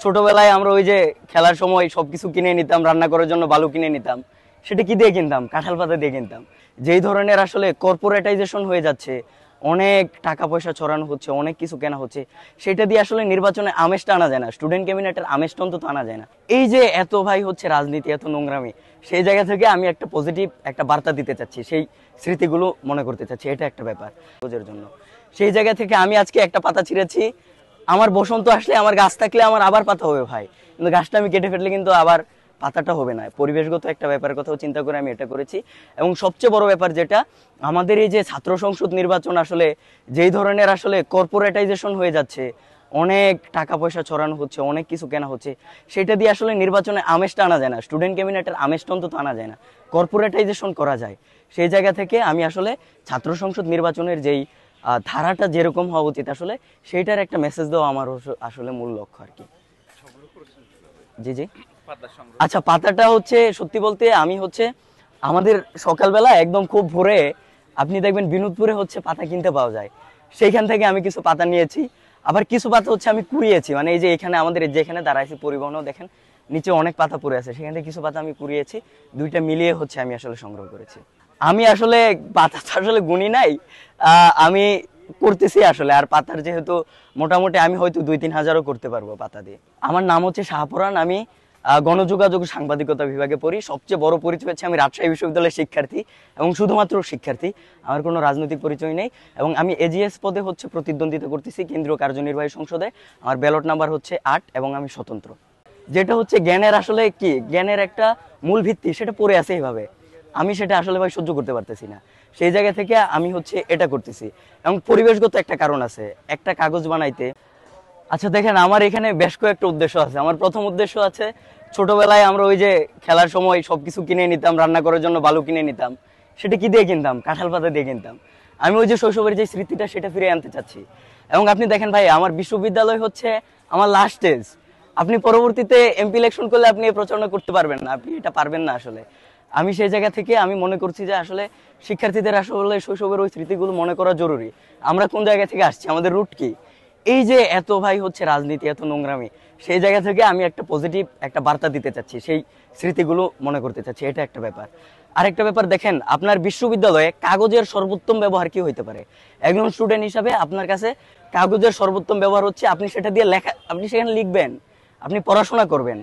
ছোটবেলায় আমরা ওই যে খেলার সময় সবকিছু কিনে নিতাম, রান্না করার জন্য বালু কিনে নিতাম, সেটা কি দিয়ে কিনতাম? কাঁঠাল পাতা দিয়ে কিনতাম। যেই ধরনের আসলে কর্পোরেটাইজেশন হয়ে যাচ্ছে, অনেক টাকা পয়সা ছড়ানো হচ্ছে, অনেক কিছু কেনা হচ্ছে, সেটা দিয়ে আসলে নির্বাচনে আমেজটা আনা যায় না, স্টুডেন্ট ক্যাবিনেটের আমেজটা অন্তত আনা যায় না। এই যে এত ভাই হচ্ছে রাজনীতি, এত নোংরামি, সেই জায়গা থেকে আমি একটা পজিটিভ একটা বার্তা দিতে চাচ্ছি, সেই স্মৃতিগুলো মনে করতে চাচ্ছি, এটা একটা ব্যাপার কাগজের জন্য। সেই জায়গা থেকে আমি আজকে একটা পাতা ছিঁড়েছি। আমার বসন্ত আসলে আমার গাছ থাকলে আমার আবার পাতা হবে ভাই, কিন্তু গাছটা আমি কেটে ফেললে কিন্তু আবার পাতাটা হবে না। পরিবেশগত একটা ব্যাপারের কথাও চিন্তা করে আমি এটা করেছি। এবং সবচেয়ে বড় ব্যাপার যেটা, আমাদের এই যে ছাত্র সংসদ নির্বাচন আসলে যেই ধরনের আসলে কর্পোরেটাইজেশন হয়ে যাচ্ছে, অনেক টাকা পয়সা ছড়ানো হচ্ছে, অনেক কিছু কেনা হচ্ছে, সেটা দিয়ে আসলে নির্বাচনে আমেজটা আনা যায় না, স্টুডেন্ট ক্যাবিনেটের আমেজটা অন্তত আনা যায় না, কর্পোরেটাইজেশন করা যায়। সেই জায়গা থেকে আমি আসলে ছাত্র সংসদ নির্বাচনের যেই ধারাটা যেরকম হওয়া উচিত আসলে সেইটার একটা মেসেজ দেওয়া আমার আসলে মূল লক্ষ্য আর কি। জি জি। আচ্ছা, পাতাটা হচ্ছে সত্যি বলতে আমি হচ্ছে আমাদের সকালবেলা একদম খুব ভোরে আপনি দেখবেন বিনোদপুরে হচ্ছে পাতা কিনতে পাওয়া যায়, সেইখান থেকে আমি কিছু পাতা নিয়েছি। আবার কিছু পাতা হচ্ছে আমি কুড়িয়েছি, মানে এই যে এখানে আমাদের যেখানে দাঁড়াইছি পরিবহনও দেখেন নিচে অনেক পাতা পড়ে আছে, সেখান থেকে কিছু পাতা আমি কুড়িয়েছি, দুইটা মিলিয়ে হচ্ছে আমি আসলে সংগ্রহ করেছি। আমি আসলে পাতা তো আসলে গুনি নাই, আমি করতেছি আসলে। আর পাতার যেহেতু মোটামুটি আমি হয়তো 2-3 হাজারও করতে পারবো পাতা দিয়ে। আমার নাম হচ্ছে শাহপরান, আমি গণযোগাযোগ সাংবাদিকতা বিভাগে পড়ি। সবচেয়ে বড় পরিচয় হচ্ছে আমি রাজশাহী বিশ্ববিদ্যালয়ের শিক্ষার্থী এবং শুধুমাত্র শিক্ষার্থী, আমার কোনো রাজনৈতিক পরিচয় নেই। এবং আমি এজিএস পদে হচ্ছে প্রতিদ্বন্দ্বিতা করতেছি কেন্দ্রীয় কার্যনির্বাহী সংসদে। আমার ব্যালট নাম্বার হচ্ছে 8 এবং আমি স্বতন্ত্র। যেটা হচ্ছে জ্ঞানের আসলে কি, জ্ঞানের একটা মূল ভিত্তি সেটা পড়ে আছে এইভাবে, আমি সেটা আসলে ভাই সহ্য করতে পারতেছি না। সেই জায়গা থেকে আমি হচ্ছে এটা করতেছি। এবং পরিবেশগত একটা কারণ আছে একটা কাগজ বানাইতে। আচ্ছা দেখেন, আমার এখানে বেশ কয়েকটা উদ্দেশ্য আছে। আমার প্রথম উদ্দেশ্য আছে, ছোটবেলায় আমরা ওই যে খেলার সময় সবকিছু কিনে নিতাম, রান্না করার জন্য বালু কিনে নিতাম, সেটা কি দিয়ে কিনতাম? কাঁঠাল পাতা দিয়ে কিনতাম। আমি ওই যে শৈশবের যে স্মৃতিটা সেটা ফিরে আনতে চাচ্ছি। এবং আপনি দেখেন ভাই, আমার বিশ্ববিদ্যালয় হচ্ছে আমার লাস্ট স্টেজ। আপনি পরবর্তীতে এমপি ইলেকশন করলে আপনি প্রচারণা করতে পারবেন না, আপনি এটা পারবেন না আসলে। আমি সেই জায়গা থেকে আমি মনে করছি যে আসলে শিক্ষার্থীদের আসলে শৈশবের ওই স্মৃতিগুলো মনে করা জরুরি। আমরা কোন জায়গা থেকে আসছি, আমাদের রুট কি। এই যে এত ভাই হচ্ছে রাজনীতি, এত নোংরামি, সেই জায়গা থেকে আমি একটা পজিটিভ একটা বার্তা দিতে চাচ্ছি, সেই স্মৃতিগুলো মনে করতে চাচ্ছি, এটা একটা ব্যাপার। আরেকটা ব্যাপার দেখেন, আপনার বিশ্ববিদ্যালয়ে কাগজের সর্বোত্তম ব্যবহার কি হইতে পারে? একজন স্টুডেন্ট হিসাবে আপনার কাছে কাগজের সর্বোত্তম ব্যবহার হচ্ছে আপনি সেটা দিয়ে লেখা, আপনি সেখানে লিখবেন, আপনি পড়াশোনা করবেন।